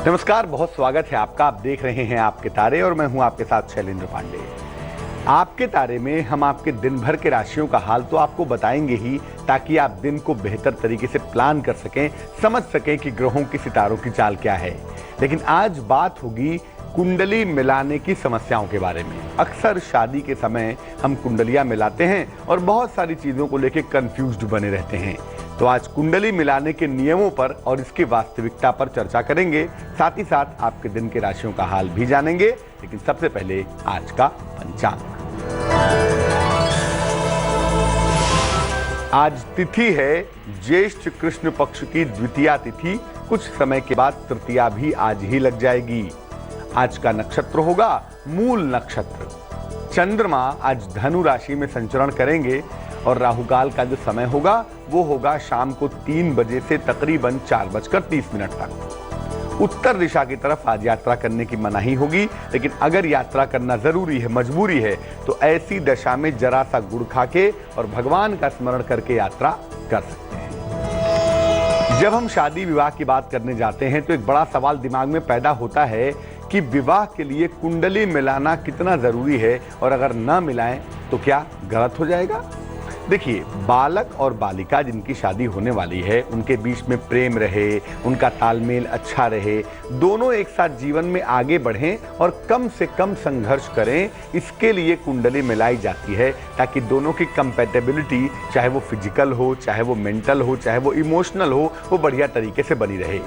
नमस्कार, बहुत स्वागत है आपका। आप देख रहे हैं आपके तारे और मैं हूं आपके साथ शैलेंद्र पांडे। आपके तारे में हम आपके दिन भर के राशियों का हाल तो आपको बताएंगे ही, ताकि आप दिन को बेहतर तरीके से प्लान कर सकें, समझ सकें कि ग्रहों की सितारों की चाल क्या है। लेकिन आज बात होगी कुंडली मिलाने की समस्याओं के बारे में। अक्सर शादी के समय हम कुंडलियां मिलाते हैं और बहुत सारी चीजों को लेकर कंफ्यूज्ड बने रहते हैं। तो आज कुंडली मिलाने के नियमों पर और इसकी वास्तविकता पर चर्चा करेंगे। साथ ही साथ आपके दिन के राशियों का हाल भी जानेंगे। लेकिन सबसे पहले आज का पंचांग। आज तिथि है ज्येष्ठ कृष्ण पक्ष की द्वितीया तिथि। कुछ समय के बाद तृतीया भी आज ही लग जाएगी। आज का नक्षत्र होगा मूल नक्षत्र। चंद्रमा आज धनु राशि में संचरण करेंगे और राहुकाल का जो समय होगा वो होगा शाम को 3 बजे से तकरीबन 4:30 तक। उत्तर दिशा की तरफ आज यात्रा करने की मनाही होगी, लेकिन अगर यात्रा करना जरूरी है, मजबूरी है, तो ऐसी दशा में जरा सा गुड़ खा के और भगवान का स्मरण करके यात्रा कर सकते हैं। जब हम शादी विवाह की बात करने जाते हैं तो एक बड़ा सवाल दिमाग में पैदा होता है कि विवाह के लिए कुंडली मिलाना कितना जरूरी है, और अगर ना मिलाएं तो क्या गलत हो जाएगा। देखिए, बालक और बालिका जिनकी शादी होने वाली है, उनके बीच में प्रेम रहे, उनका तालमेल अच्छा रहे, दोनों एक साथ जीवन में आगे बढ़ें और कम से कम संघर्ष करें, इसके लिए कुंडली मिलाई जाती है, ताकि दोनों की कंपैटिबिलिटी, चाहे वो फिजिकल हो, चाहे वो मेंटल हो, चाहे वो इमोशनल हो, वो बढ़िया तरीके से बनी रहे।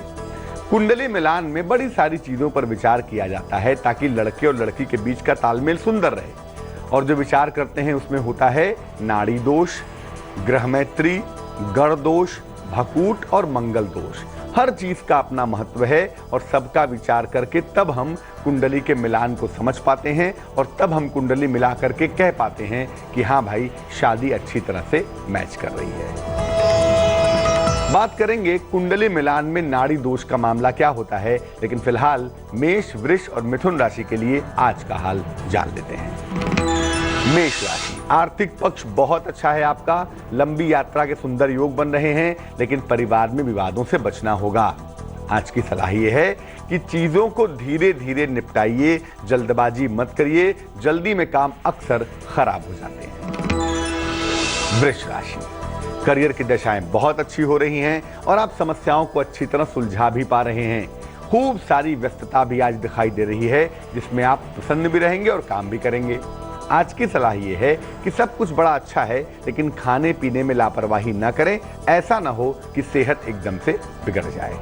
कुंडली मिलान में बड़ी सारी चीजों पर विचार किया जाता है ताकि लड़के और लड़की के बीच का तालमेल सुंदर रहे। और जो विचार करते हैं उसमें होता है नाड़ी दोष, ग्रह मैत्री, गण दोष, भकूट और मंगल दोष। हर चीज का अपना महत्व है और सबका विचार करके तब हम कुंडली के मिलान को समझ पाते हैं और तब हम कुंडली मिला करके कह पाते हैं कि हाँ भाई, शादी अच्छी तरह से मैच कर रही है। बात करेंगे कुंडली मिलान में नाड़ी दोष का मामला क्या होता है, लेकिन फिलहाल मेष, वृष और मिथुन राशि के लिए आज का हाल जान लेते हैं। मेष राशि, आर्थिक पक्ष बहुत अच्छा है आपका। लंबी यात्रा के सुंदर योग बन रहे हैं, लेकिन परिवार में विवादों से बचना होगा। आज की सलाह यह है कि चीजों को धीरे धीरे निपटाइए, जल्दबाजी मत करिए, जल्दी में काम अक्सर खराब हो जाते हैं। वृष राशि, करियर की दशाएं बहुत अच्छी हो रही हैं और आप समस्याओं को अच्छी तरह सुलझा भी पा रहे हैं। खूब सारी व्यस्तता भी आज दिखाई दे रही है, जिसमें आप प्रसन्न भी रहेंगे और काम भी करेंगे। आज की सलाह ये है कि सब कुछ बड़ा अच्छा है, लेकिन खाने पीने में लापरवाही ना करें। ऐसा ना हो कि सेहत एकदम से बिगड़ जाए।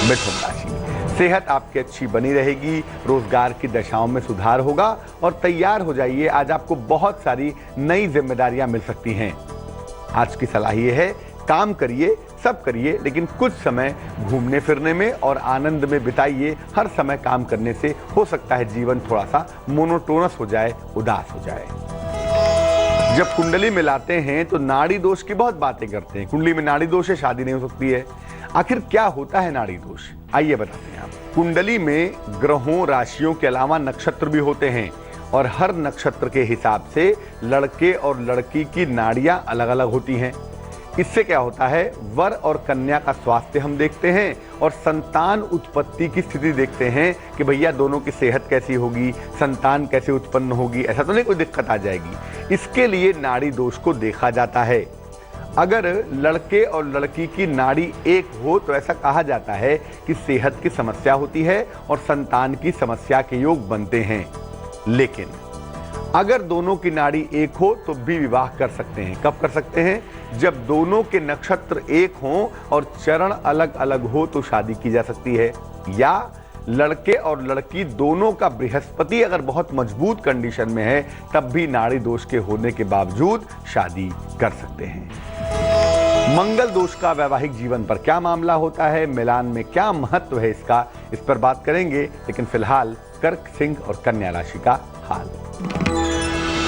मिथुन राशि, सेहत आपकी अच्छी बनी रहेगी, रोजगार की दशाओं में सुधार होगा और तैयार हो जाइए, आज आपको बहुत सारी नई जिम्मेदारियां मिल सकती हैं। आज की सलाह ये है, काम करिए, सब करिए, लेकिन कुछ समय घूमने फिरने में और आनंद में बिताइए। हर समय काम करने से हो सकता है जीवन थोड़ा सा मोनोटोनस हो जाए, उदास हो जाए। जब कुंडली मिलाते हैं तो नाड़ी दोष की बहुत बातें करते हैं। कुंडली में नाड़ी दोष है, शादी नहीं हो सकती है। आखिर क्या होता है नाड़ी दोष, आइए बताते हैं आप। कुंडली में ग्रहों, राशियों के अलावा नक्षत्र भी होते हैं और हर नक्षत्र के हिसाब से लड़के और लड़की की नाड़ियां अलग अलग होती हैं। इससे क्या होता है, वर और कन्या का स्वास्थ्य हम देखते हैं और संतान उत्पत्ति की स्थिति देखते हैं कि भैया दोनों की सेहत कैसी होगी, संतान कैसे उत्पन्न होगी, ऐसा तो नहीं कोई दिक्कत आ जाएगी। इसके लिए नाड़ी दोष को देखा जाता है। अगर लड़के और लड़की की नाड़ी एक हो तो ऐसा कहा जाता है कि सेहत की समस्या होती है और संतान की समस्या के योग बनते हैं। लेकिन अगर दोनों की नाड़ी एक हो तो भी विवाह कर सकते हैं। कब कर सकते हैं, जब दोनों के नक्षत्र एक हों और चरण अलग अलग हो तो शादी की जा सकती है, या लड़के और लड़की दोनों का बृहस्पति अगर बहुत मजबूत कंडीशन में है तब भी नाड़ी दोष के होने के बावजूद शादी कर सकते हैं। मंगल दोष का वैवाहिक जीवन पर क्या मामला होता है, मिलान में क्या महत्व है इसका, इस पर बात करेंगे। लेकिन फिलहाल कर्क, सिंह और कन्या राशि का हाल।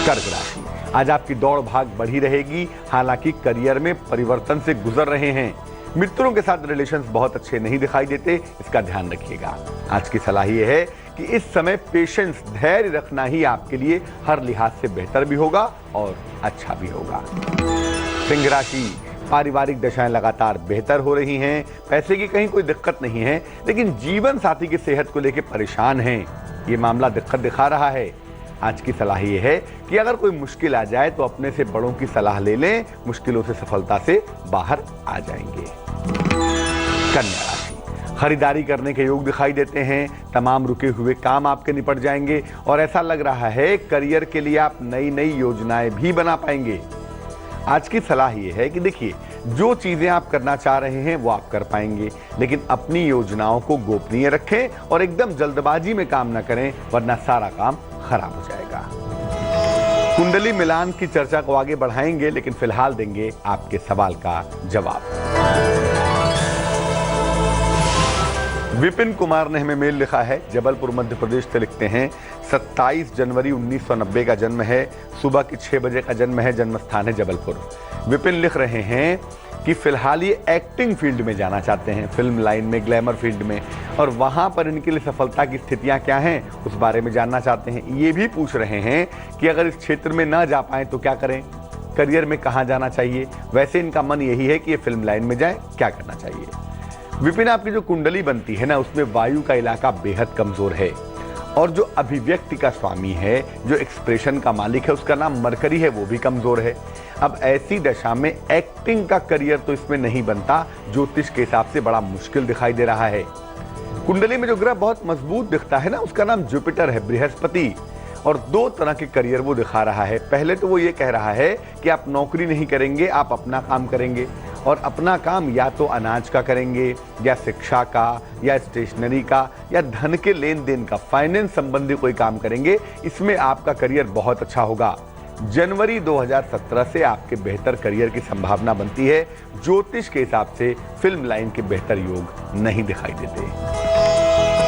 कर्क राशि, आज आपकी दौड़ भाग बढ़ी रहेगी, हालांकि करियर में परिवर्तन से गुजर रहे हैं। मित्रों के साथ रिलेशंस बहुत अच्छे नहीं दिखाई देते, इसका ध्यान रखिएगा। आज की सलाह यह है कि इस समय पेशेंस, धैर्य रखना ही आपके लिए हर लिहाज से बेहतर भी होगा और अच्छा भी होगा। सिंह राशि, पारिवारिक दशाएं लगातार बेहतर हो रही हैं, पैसे की कहीं कोई दिक्कत नहीं है, लेकिन जीवन साथी की सेहत को लेकर परेशान हैं। ये मामला दिक्कत दिखा रहा है। आज की सलाह ये है कि अगर कोई मुश्किल आ जाए तो अपने से बड़ों की सलाह ले लें, मुश्किलों से सफलता से बाहर आ जाएंगे। कन्या राशि, खरीदारी करने के योग दिखाई देते हैं। तमाम रुके हुए काम आपके निपट जाएंगे और ऐसा लग रहा है करियर के लिए आप नई नई योजनाएं भी बना पाएंगे। आज की सलाह ये है कि देखिए, जो चीजें आप करना चाह रहे हैं वो आप कर पाएंगे, लेकिन अपनी योजनाओं को गोपनीय रखें और एकदम जल्दबाजी में काम न करें, वरना सारा काम खराब हो जाएगा। कुंडली मिलान की चर्चा को आगे बढ़ाएंगे, लेकिन फिलहाल देंगे आपके सवाल का जवाब। विपिन कुमार ने हमें मेल लिखा है, जबलपुर मध्य प्रदेश से लिखते हैं। 27 जनवरी 1990 का जन्म है, सुबह के 6 बजे का जन्म है, जन्म स्थान है जबलपुर। विपिन लिख रहे हैं कि फिलहाल ये एक्टिंग फील्ड में जाना चाहते हैं, फिल्म लाइन में, ग्लैमर फील्ड में, और वहां पर इनके लिए सफलता की स्थितियां क्या हैं उस बारे में जानना चाहते हैं। ये भी पूछ रहे हैं कि अगर इस क्षेत्र में ना जा पाए तो क्या करें, करियर में कहां जाना चाहिए। वैसे इनका मन यही है कि ये फिल्म लाइन में जाए, क्या करना चाहिए। विपिन, आपकी जो कुंडली बनती है ना, उसमें वायु का इलाका बेहद कमजोर है, और जो अभिव्यक्ति का स्वामी है, जो एक्सप्रेशन का मालिक है, उसका नाम मरकरी है, वो भी कमजोर है। अब ऐसी दशा में एक्टिंग का करियर तो इसमें नहीं बनता, ज्योतिष के हिसाब से बड़ा मुश्किल दिखाई दे रहा है। कुंडली में जो ग्रह बहुत मजबूत दिखता है ना, उसका नाम जुपिटर है, बृहस्पति, और 2 तरह के करियर वो दिखा रहा है। पहले तो वो ये कह रहा है कि आप नौकरी नहीं करेंगे, आप अपना काम करेंगे, और अपना काम या तो अनाज का करेंगे, या शिक्षा का, या स्टेशनरी का, या धन के लेन देन का, फाइनेंस संबंधी कोई काम करेंगे। इसमें आपका करियर बहुत अच्छा होगा। जनवरी 2017 से आपके बेहतर करियर की संभावना बनती है। ज्योतिष के हिसाब से फिल्म लाइन के बेहतर योग नहीं दिखाई देते।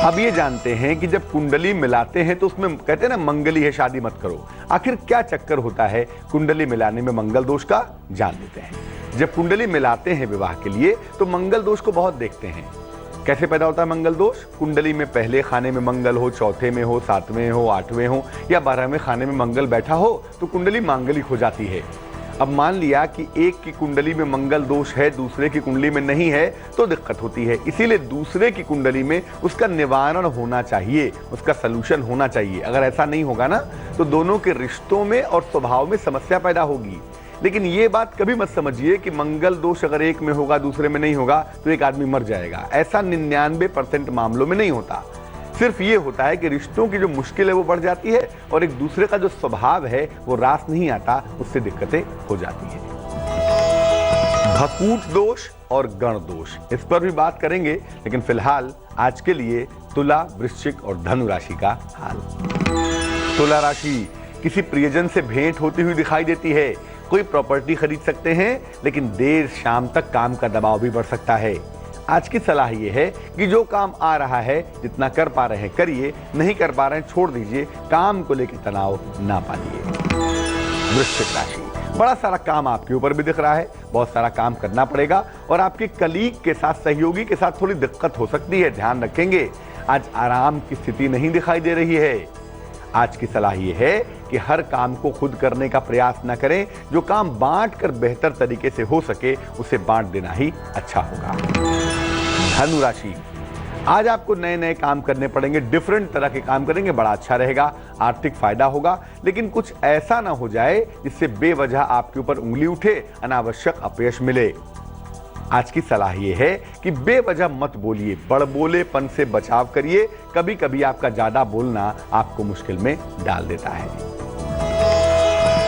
अब ये जानते हैं कि जब कुंडली मिलाते हैं तो उसमें कहते हैं ना, मंगली है शादी मत करो। आखिर क्या चक्कर होता है कुंडली मिलाने में मंगल दोष का, जान लेते हैं। जब कुंडली मिलाते हैं विवाह के लिए तो मंगल दोष को बहुत देखते हैं। कैसे पैदा होता है मंगल दोष? कुंडली में पहले खाने में मंगल हो, चौथे में हो, 7वें हो, 8वें हो, या 12वें खाने में मंगल बैठा हो तो कुंडली मांगलिक हो जाती है। अब मान लिया कि एक की कुंडली में मंगल दोष है, दूसरे की कुंडली में नहीं है, तो दिक्कत होती है। इसीलिए दूसरे की कुंडली में उसका निवारण होना चाहिए, उसका सलूशन होना चाहिए। अगर ऐसा नहीं होगा ना, तो दोनों के रिश्तों में और स्वभाव में समस्या पैदा होगी। लेकिन ये बात कभी मत समझिए कि मंगल दोष अगर एक में होगा दूसरे में नहीं होगा तो एक आदमी मर जाएगा। ऐसा 99% मामलों में नहीं होता। सिर्फ ये होता है कि रिश्तों की जो मुश्किल है वो बढ़ जाती है, और एक दूसरे का जो स्वभाव है वो रास नहीं आता, उससे दिक्कतें हो जाती हैं। भकूट दोष और गण दोष, इस पर भी बात करेंगे, लेकिन फिलहाल आज के लिए तुला, वृश्चिक और धनु राशि का हाल। तुला राशि, किसी प्रियजन से भेंट होती हुई दिखाई देती है। कोई प्रॉपर्टी खरीद सकते हैं, लेकिन देर शाम तक काम का दबाव भी बढ़ सकता है। आज की सलाह यह है कि जो काम आ रहा है, जितना कर पा रहे हैं करिए, नहीं कर पा रहे हैं छोड़ दीजिए, काम को लेकर तनाव ना पालिए। वृश्चिक राशि, बड़ा सारा काम आपके ऊपर भी दिख रहा है, बहुत सारा काम करना पड़ेगा, और आपके कलीग के साथ, सहयोगी के साथ थोड़ी दिक्कत हो सकती है, ध्यान रखेंगे। आज आराम की स्थिति नहीं दिखाई दे रही है। आज की सलाह यह है कि हर काम को खुद करने का प्रयास न करें, जो काम बांट कर बेहतर तरीके से हो सके उसे बांट देना ही अच्छा होगा। धनु राशि, आज आपको नए नए काम करने पड़ेंगे, डिफरेंट तरह के काम करेंगे, बड़ा अच्छा रहेगा, आर्थिक फायदा होगा, लेकिन कुछ ऐसा ना हो जाए जिससे बेवजह आपके ऊपर उंगली उठे, अनावश्यक अपयश मिले। आज की सलाह यह है कि बेवजह मत बोलिए, बड़बोलेपन से बचाव करिए। कभी कभी आपका ज्यादा बोलना आपको मुश्किल में डाल देता है।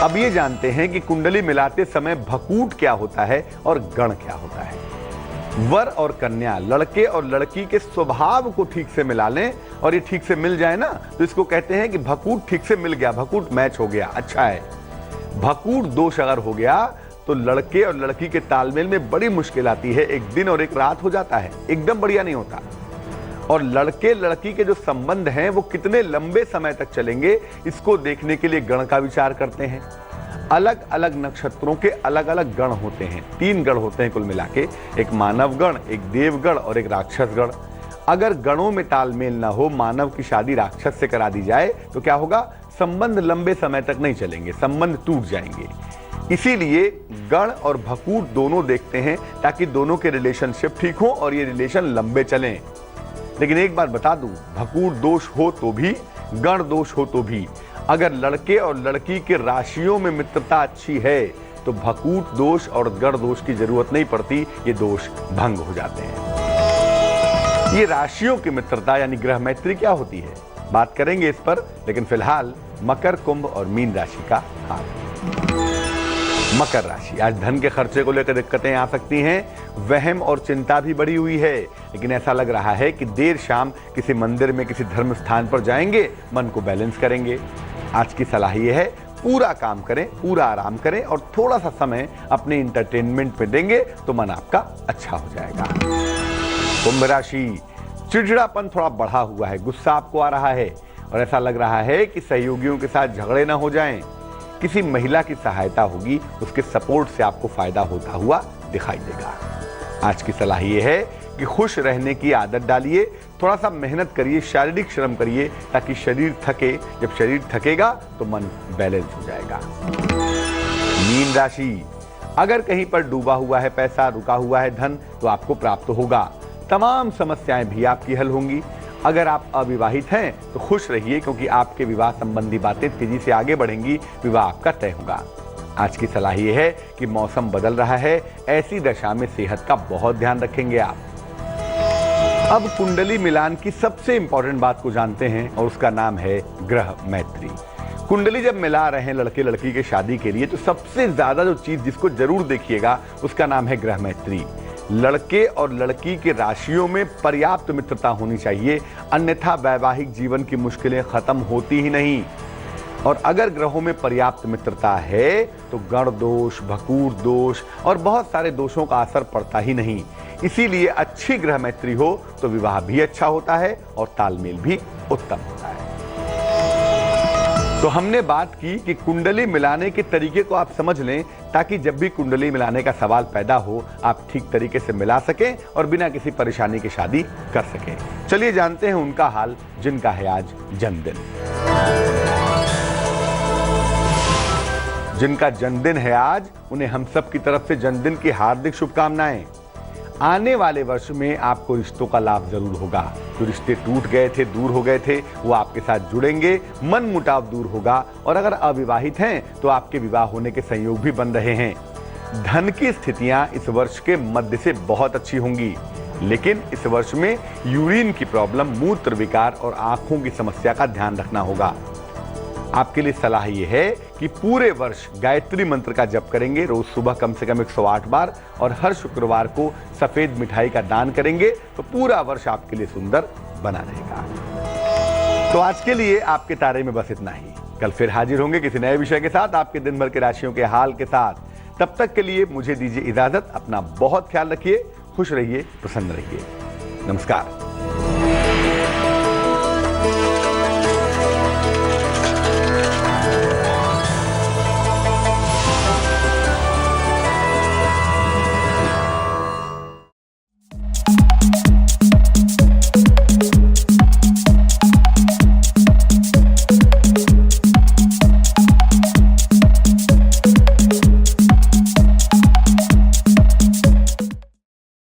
अब ये जानते हैं कि कुंडली मिलाते समय भकूट क्या होता है और गण क्या होता है। वर और कन्या, लड़के और लड़की के स्वभाव को ठीक से मिला लें, और ये ठीक से मिल जाए ना, तो इसको कहते हैं कि भकूट ठीक से मिल गया, भकूट मैच हो गया, अच्छा है। भकूट दोष अगर हो गया तो लड़के और लड़की के तालमेल में बड़ी मुश्किल आती है, एक दिन और एक रात हो जाता है, एकदम बढ़िया नहीं होता। और लड़के लड़की के जो संबंध हैं वो कितने लंबे समय तक चलेंगे, इसको देखने के लिए गण का विचार करते हैं। अलग अलग नक्षत्रों के अलग अलग गण होते हैं, 3 गण होते हैं कुल मिला के, एक मानव गण, एक देव गण और एक राक्षस गण। अगर गणों में तालमेल ना हो, मानव की शादी राक्षस से करा दी जाए तो क्या होगा, संबंध लंबे समय तक नहीं चलेंगे, संबंध टूट जाएंगे। इसीलिए गण और भकूर दोनों देखते हैं ताकि दोनों के रिलेशनशिप ठीक हो और ये रिलेशन लंबे चलें। लेकिन एक बार बता दूं, भकूर दोष हो तो भी, गण दोष हो तो भी, अगर लड़के और लड़की के राशियों में मित्रता अच्छी है तो भकूर दोष और गण दोष की जरूरत नहीं पड़ती, ये दोष भंग हो जाते हैं। ये राशियों की मित्रता यानी ग्रह मैत्री क्या होती है, बात करेंगे इस पर, लेकिन फिलहाल मकर, कुंभ और मीन राशि का हाल। मकर राशि, आज धन के खर्चे को लेकर दिक्कतें आ सकती हैं, वहम और चिंता भी बढ़ी हुई है, लेकिन ऐसा लग रहा है कि देर शाम किसी मंदिर में किसी धर्म स्थान पर जाएंगे, मन को बैलेंस करेंगे। आज की सलाह यह है, पूरा काम करें, पूरा आराम करें और थोड़ा सा समय अपने इंटरटेनमेंट में देंगे तो मन आपका अच्छा हो जाएगा। कुंभ राशि, चिड़चिड़ापन थोड़ा बढ़ा हुआ है, गुस्सा आपको आ रहा है और ऐसा लग रहा है कि सहयोगियों के साथ झगड़े ना हो जाएं। किसी महिला की सहायता होगी, उसके सपोर्ट से आपको फायदा होता हुआ दिखाई देगा। आज की सलाह यह है कि खुश रहने की आदत डालिए, थोड़ा सा मेहनत करिए, शारीरिक श्रम करिए ताकि शरीर थके। जब शरीर थकेगा तो मन बैलेंस हो जाएगा। मीन राशि, अगर कहीं पर डूबा हुआ है पैसा, रुका हुआ है धन, तो आपको प्राप्त होगा। तमाम समस्याएं भी आपकी हल होंगी। अगर आप अविवाहित हैं तो खुश रहिए क्योंकि आपके विवाह संबंधी बातें तेजी से आगे बढ़ेंगी, विवाह आपका तय होगा। आज की सलाह यह है कि मौसम बदल रहा है, ऐसी दशा में सेहत का बहुत ध्यान रखेंगे आप। अब कुंडली मिलान की सबसे इंपॉर्टेंट बात को जानते हैं और उसका नाम है ग्रह मैत्री। कुंडली जब मिला रहे हैं लड़के लड़की के शादी के लिए तो सबसे ज्यादा जो चीज जिसको जरूर देखिएगा उसका नाम है ग्रह मैत्री। लड़के और लड़की के राशियों में पर्याप्त मित्रता होनी चाहिए, अन्यथा वैवाहिक जीवन की मुश्किलें खत्म होती ही नहीं। और अगर ग्रहों में पर्याप्त मित्रता है तो गण दोष, भकूर दोष और बहुत सारे दोषों का असर पड़ता ही नहीं। इसीलिए अच्छी ग्रह मैत्री हो तो विवाह भी अच्छा होता है और तालमेल भी उत्तम होता है। तो हमने बात की कि कुंडली मिलाने के तरीके को आप समझ लें ताकि जब भी कुंडली मिलाने का सवाल पैदा हो आप ठीक तरीके से मिला सकें और बिना किसी परेशानी के शादी कर सकें। चलिए जानते हैं उनका हाल जिनका है आज जन्मदिन। जिनका जन्मदिन है आज, उन्हें हम सब की तरफ से जन्मदिन की हार्दिक शुभकामनाएं। आने वाले वर्ष में आपको रिश्तों का लाभ जरूर होगा। जो रिश्ते टूट गए थे, दूर हो गए थे, वो आपके साथ जुड़ेंगे, मन मुटाव दूर होगा और अगर अविवाहित हैं तो आपके विवाह होने के संयोग भी बन रहे हैं। धन की स्थितियां इस वर्ष के मध्य से बहुत अच्छी होंगी, लेकिन इस वर्ष में यूरिन की प्रॉब्लम, मूत्र विकार और आंखों की समस्या का ध्यान रखना होगा। आपके लिए सलाह यह है कि पूरे वर्ष गायत्री मंत्र का जप करेंगे, रोज सुबह कम से कम 108 बार और हर शुक्रवार को सफेद मिठाई का दान करेंगे तो पूरा वर्ष आपके लिए सुंदर बना रहेगा। तो आज के लिए आपके तारे में बस इतना ही। कल फिर हाजिर होंगे किसी नए विषय के साथ, आपके दिन भर के राशियों के हाल के साथ। तब तक के लिए मुझे दीजिए इजाजत। अपना बहुत ख्याल रखिए, खुश रहिए, प्रसन्न रहिए। नमस्कार।